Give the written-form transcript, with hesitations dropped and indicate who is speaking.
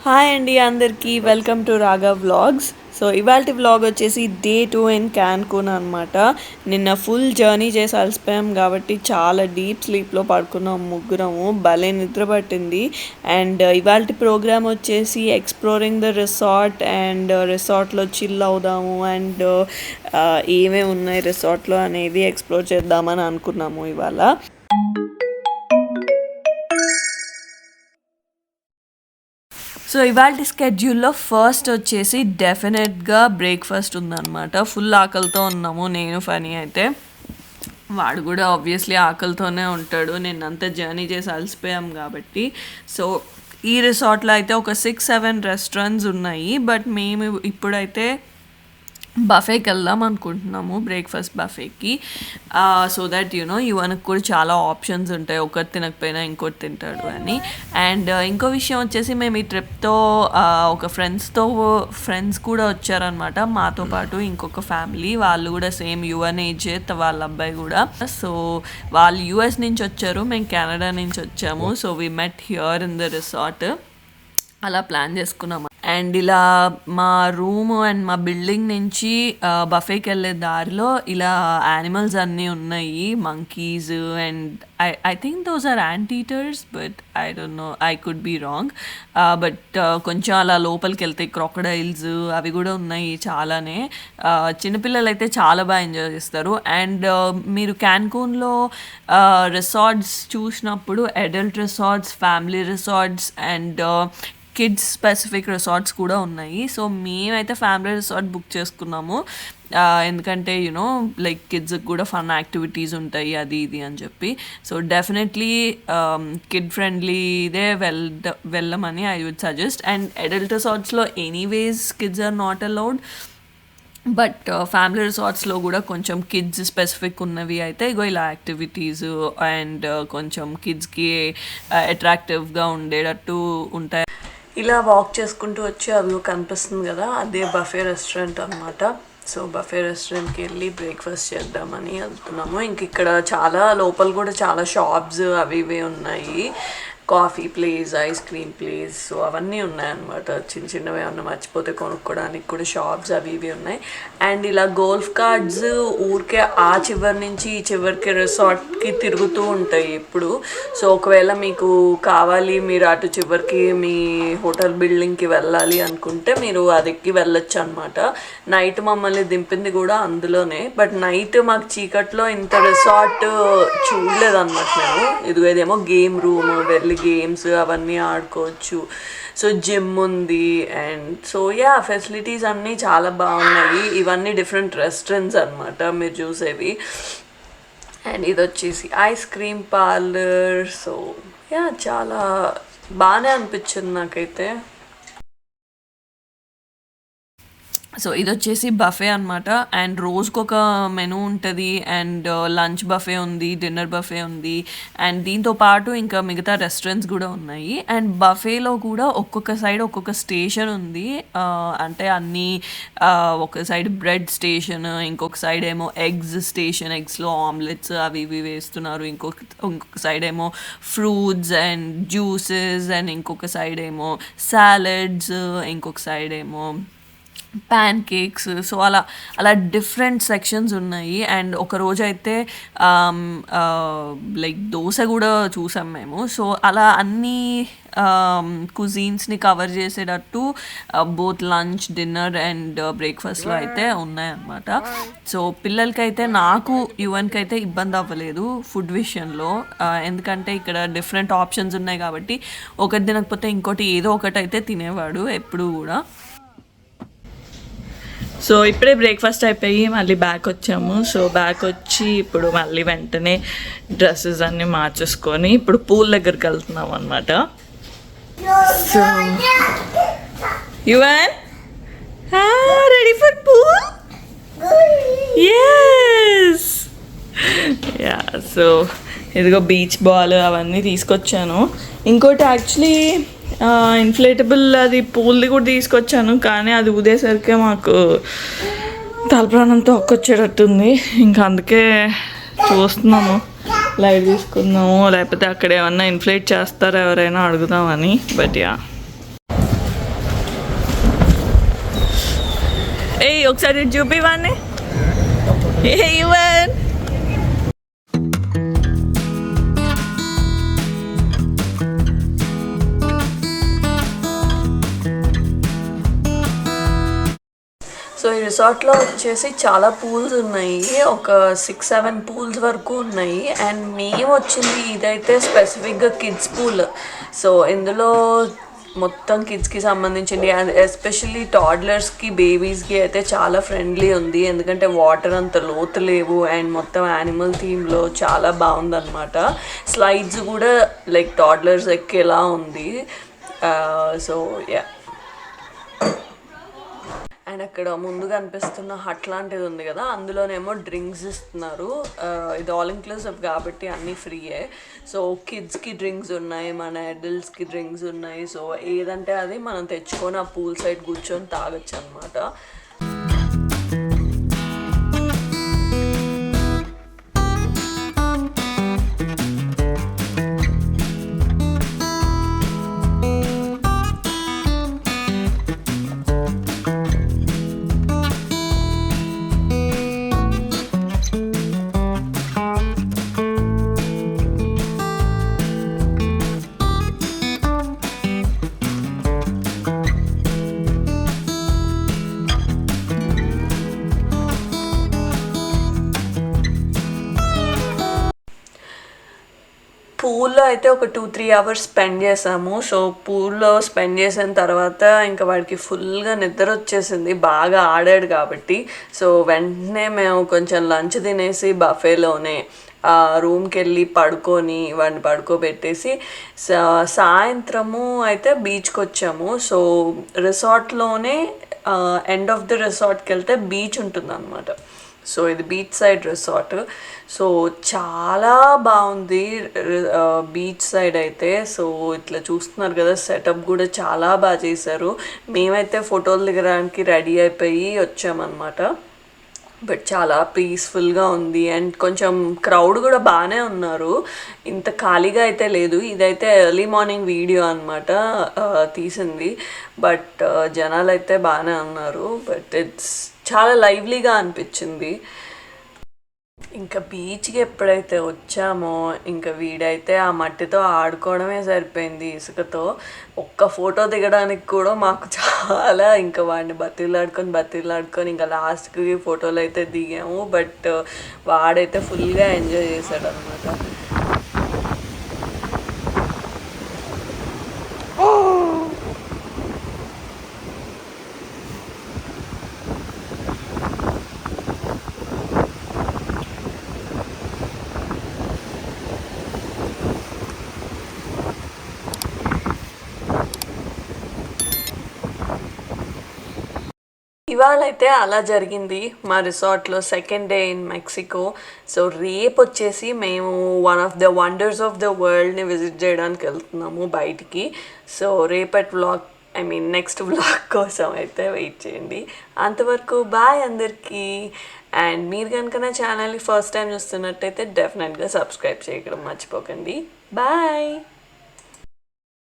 Speaker 1: Hi అండి అందరికీ welcome to Raghav vlogs. So ఇవాళ వ్లాగ్ వచ్చేసి డే 2 ఇన్ క్యాన్కూన్ అనమాట. నిన్న ఫుల్ జర్నీ చేసి అలసిపోయాం కాబట్టి చాలా డీప్ స్లీప్లో పడుకున్నాం ముగ్గురము. భలే నిద్ర పట్టింది. అండ్ ఇవాళ ప్రోగ్రామ్ వచ్చేసి ఎక్స్ప్లోరింగ్ ద రిసార్ట్ అండ్ రిసార్ట్లో చిల్ అవుదాము అండ్ ఏమేమి ఉన్నాయి రిసార్ట్లో అనేది ఎక్స్ప్లోర్ చేద్దామని అనుకున్నాము ఇవాళ. సో ఇవాళ స్కెడ్యూల్లో ఫస్ట్ వచ్చేసి డెఫినెట్గా బ్రేక్ఫాస్ట్ ఉందన్నమాట. ఫుల్ ఆకలితో ఉన్నాము. నేను ఫనీ అయితే వాడు కూడా ఆబ్వియస్లీ ఆకలితోనే ఉంటాడు. నిన్నంతా జర్నీ చేసి అలసిపోయాం కాబట్టి. సో ఈ రిసార్ట్లో అయితే ఒక 6-7 రెస్టారెంట్స్ ఉన్నాయి. బట్ మేము ఇప్పుడైతే బఫేకి వెళ్దాం అనుకుంటున్నాము, బ్రేక్ఫాస్ట్ బఫేకి. సో దట్ యువన్కి కూడా చాలా ఆప్షన్స్ ఉంటాయి, ఒకటి తినకపోయినా ఇంకోటి తింటాడు అని. అండ్ ఇంకో విషయం వచ్చేసి మేము ఈ ట్రిప్తో ఒక ఫ్రెండ్స్ కూడా వచ్చారనమాట మాతో పాటు. ఇంకొక ఫ్యామిలీ వాళ్ళు కూడా సేమ్ యువన్ ఏజ్, వాళ్ళ అబ్బాయి కూడా. సో వాళ్ళు యుఎస్ నుంచి వచ్చారు, మేము కెనడా నుంచి వచ్చాము. So we met here in the resort. అలా ప్లాన్ చేసుకున్నాము. అండ్ ఇలా మా రూమ్ అండ్ మా బిల్డింగ్ నుంచి బఫేకి వెళ్ళే దారిలో ఇలా యానిమల్స్ అన్నీ ఉన్నాయి, monkeys and I think those are anteaters, but I don't know, I could be wrong. But కొంచెం అలా లోపలికి వెళ్తే క్రొకడైల్స్ అవి కూడా ఉన్నాయి చాలానే. చిన్నపిల్లలు అయితే చాలా బాగా ఎంజాయ్ చేస్తారు. అండ్ మీరు క్యాన్కూన్లో రిసార్ట్స్ చూసినప్పుడు adult resorts, family resorts and kids specific resorts కూడా ఉన్నాయి. సో మేమైతే ఫ్యామిలీ రిసార్ట్ బుక్ చేసుకున్నాము, ఎందుకంటే లైక్ కిడ్స్కి కూడా ఫన్ యాక్టివిటీస్ ఉంటాయి అది ఇది అని చెప్పి. సో డెఫినెట్లీ కిడ్ ఫ్రెండ్లీదే వెళ్ళమని I would suggest. And adult రిసార్ట్స్లో anyways kids are not allowed, but family రిసార్ట్స్లో కూడా కొంచెం కిడ్స్ స్పెసిఫిక్ ఉన్నవి అయితే ఇలా యాక్టివిటీస్ అండ్ కొంచెం కిడ్స్కి అట్రాక్టివ్గా ఉండేటట్టు ఉంటాయి. ఇలా వాక్ చేసుకుంటూ వచ్చి అది కనిపిస్తుంది కదా, అదే బఫే రెస్టారెంట్ అనమాట. సో బఫే రెస్టారెంట్కి వెళ్ళి బ్రేక్ఫాస్ట్ చేద్దామని వెళ్తున్నాము. ఇంక ఇక్కడ చాలా లోపల కూడా చాలా షాప్స్ అవి ఇవి ఉన్నాయి, coffee place, ice cream place, so అవన్నీ ఉన్నాయన్నమాట. చిన్న చిన్నవి ఏమన్నా మర్చిపోతే కొనుక్కోవడానికి కూడా షాప్స్ అవి ఇవి ఉన్నాయి. అండ్ ఇలా గోల్ఫ్ కార్డ్స్ ఊరికే ఆ చివరి నుంచి ఈ చివరికి రిసార్ట్కి తిరుగుతూ ఉంటాయి ఎప్పుడు. సో ఒకవేళ మీకు కావాలి, మీరు అటు చివరికి మీ హోటల్ బిల్డింగ్కి వెళ్ళాలి అనుకుంటే మీరు అది ఎక్కి వెళ్ళొచ్చు అనమాట. నైట్ మమ్మల్ని దింపింది కూడా అందులోనే, బట్ నైట్ మాకు చీకట్లో ఇంత రిసార్ట్ చూడలేదన్నమాట మేము. ఇదేమో గేమ్ రూమ్, వెళ్ళి గేమ్స్ అవన్నీ ఆడుకోవచ్చు. సో జిమ్ ఉంది అండ్ సో ఫెసిలిటీస్ అన్నీ చాలా బాగున్నాయి. ఇవన్నీ డిఫరెంట్ రెస్టారెంట్స్ అనమాట మీరు చూసేవి. అండ్ ఇది వచ్చేసి ఐస్ క్రీమ్ పార్లర్. సో చాలా బాగానే అనిపించింది నాకైతే. సో ఇది వచ్చేసి బఫే అనమాట. అండ్ రోజుకొక మెనూ ఉంటుంది. అండ్ లంచ్ బఫే ఉంది, డిన్నర్ బఫే ఉంది, అండ్ దీంతో పాటు ఇంకా మిగతా రెస్టారెంట్స్ కూడా ఉన్నాయి. అండ్ బఫేలో కూడా ఒక్కొక్క సైడ్ ఒక్కొక్క స్టేషన్ ఉంది. అంటే అన్నీ ఒక సైడ్ బ్రెడ్ స్టేషన్, ఇంకొక సైడ్ ఏమో ఎగ్స్ స్టేషన్, ఎగ్స్లో ఆమ్లెట్స్ అవి ఇవి వేస్తున్నారు. ఇంకొక సైడ్ ఏమో ఫ్రూట్స్ అండ్ జ్యూసెస్, అండ్ ఇంకొక సైడ్ ఏమో సాలడ్స్, ఇంకొక సైడ్ ఏమో ప్యాన్ కేక్స్. సో అలా డిఫరెంట్ సెక్షన్స్ ఉన్నాయి. అండ్ ఒక రోజు అయితే లైక్ దోశ కూడా చూసాం మేము. సో అలా అన్నీ కుజీన్స్ని కవర్ చేసేటట్టు బోత్ లంచ్, డిన్నర్ అండ్ బ్రేక్ఫాస్ట్లో అయితే ఉన్నాయన్నమాట. సో పిల్లలకైతే, నాకు యువన్కి అయితే ఇబ్బంది అవ్వలేదు ఫుడ్ విషయంలో, ఎందుకంటే ఇక్కడ డిఫరెంట్ ఆప్షన్స్ ఉన్నాయి కాబట్టి ఒకటి తినకపోతే ఇంకోటి ఏదో ఒకటి అయితే తినేవాడు ఎప్పుడు కూడా. సో ఇప్పుడే బ్రేక్ఫాస్ట్ అయిపోయి మళ్ళీ బ్యాక్ వచ్చాము. సో బ్యాక్ వచ్చి ఇప్పుడు మళ్ళీ వెంటనే డ్రెస్సెస్ అన్నీ మార్చేసుకొని ఇప్పుడు పూల్ దగ్గరికి వెళ్తున్నాం అనమాట. So Yuvan ready for pool? Yes. So ఇదిగో బీచ్ బాల్ అవన్నీ తీసుకొచ్చాను. ఇంకోటి యాక్చువల్లీ ఇన్ఫ్లేటబుల్ అది పూల్ది కూడా తీసుకొచ్చాను, కానీ అది ఊదేసరికి మాకు తలప్రాణంతో ఒక్కొచ్చేటట్టుంది. ఇంకా అందుకే చూస్తున్నాము లైట్ తీసుకుందాము, లేకపోతే అక్కడ ఏమన్నా ఇన్ఫ్లేట్ చేస్తారా ఎవరైనా అడుగుదామని. బట్ ఏయ్ ఒకసారి చూపివాన్ని. ఏ యువన్ సో ఈ రిసార్ట్లో వచ్చేసి చాలా పూల్స్ ఉన్నాయి, ఒక 6-7 పూల్స్ వరకు ఉన్నాయి. అండ్ మేము వచ్చింది ఇదైతే స్పెసిఫిక్గా కిడ్స్ పూల్. సో ఇందులో మొత్తం కిడ్స్కి సంబంధించింది, అండ్ ఎస్పెషల్లీ టాడ్లర్స్కి బేబీస్కి అయితే చాలా ఫ్రెండ్లీ ఉంది, ఎందుకంటే వాటర్ అంత లోతు లేవు అండ్ మొత్తం యానిమల్ థీమ్లో చాలా బాగుందన్నమాట. స్లైడ్స్ కూడా లైక్ టాడ్లర్స్ ఎక్కేలా ఉంది. సో యా, అండ్ అక్కడ ముందుగా అనిపిస్తున్న హట్ లాంటిది ఉంది కదా, అందులోనేమో డ్రింక్స్ ఇస్తున్నారు. ఇది ఆల్ ఇంక్లూసివ్ కాబట్టి అన్నీ ఫ్రీయే. సో కిడ్స్కి డ్రింక్స్ ఉన్నాయి, మన అడల్ట్స్కి డ్రింక్స్ ఉన్నాయి. సో ఏదంటే అది మనం తెచ్చుకొని ఆ పూల్ సైడ్ కూర్చొని తాగొచ్చు అనమాట. పూల్లో అయితే ఒక 2-3 అవర్స్ స్పెండ్ చేసాము. సో పూల్లో స్పెండ్ చేసిన తర్వాత ఇంకా వాడికి ఫుల్గా నిద్ర వచ్చేసింది, బాగా ఆడాడు కాబట్టి. సో వెంటనే మేము కొంచెం లంచ్ తినేసి బఫేలోనే రూమ్కి వెళ్ళి పడుకొని వాడిని పడుకోబెట్టేసి సాయంత్రము అయితే బీచ్కి వచ్చాము. సో రిసార్ట్లోనే ఎండ్ ఆఫ్ ది రిసార్ట్కి వెళ్తే బీచ్ ఉంటుంది అనమాట. సో ఇది బీచ్ సైడ్ రిసార్ట్. సో చాలా బాగుంది బీచ్ సైడ్ అయితే. సో ఇట్లా చూస్తున్నారు కదా, సెటప్ కూడా చాలా బాగా చేశారు. మేమైతే ఫోటోలు దిగడానికి రెడీ అయిపోయి వచ్చామన్నమాట. బట్ చాలా పీస్ఫుల్గా ఉంది అండ్ కొంచెం క్రౌడ్ కూడా బాగానే ఉన్నారు, ఇంత ఖాళీగా అయితే లేదు. ఇదైతే ఎర్లీ మార్నింగ్ వీడియో అనమాట తీసింది, బట్ జనాలు అయితే బాగానే ఉన్నారు. బట్ ఇట్స్ చాలా లైవ్లీగా అనిపించింది. ఇంకా బీచ్కి ఎప్పుడైతే వచ్చామో ఇంకా వీడైతే ఆ మట్టితో ఆడుకోవడమే సరిపోయింది, ఇసుకతో. ఒక్క ఫోటో దిగడానికి కూడా మాకు చాలా ఇంకా వాడిని బతిలాడుకొని ఇంకా లాస్ట్కి ఫోటోలు అయితే దిగాము. బట్ వాడైతే ఫుల్గా ఎంజాయ్ చేశాడు అనమాట. ఇవాళైతే అలా జరిగింది మా రిసార్ట్లో second day in Mexico. So రేపు వచ్చేసి మేము one of the wonders of the వరల్డ్ని విజిట్ చేయడానికి వెళ్తున్నాము బయటికి. సో రేపటి వ్లాగ్ నెక్స్ట్ వ్లాగ్ కోసం అయితే వెయిట్ చేయండి. అంతవరకు బాయ్ అందరికీ. అండ్ మీరు కనుక నా ఛానల్ని ఫస్ట్ టైం చూస్తున్నట్టయితే డెఫినెట్గా సబ్స్క్రైబ్ చేయడం మర్చిపోకండి. బాయ్.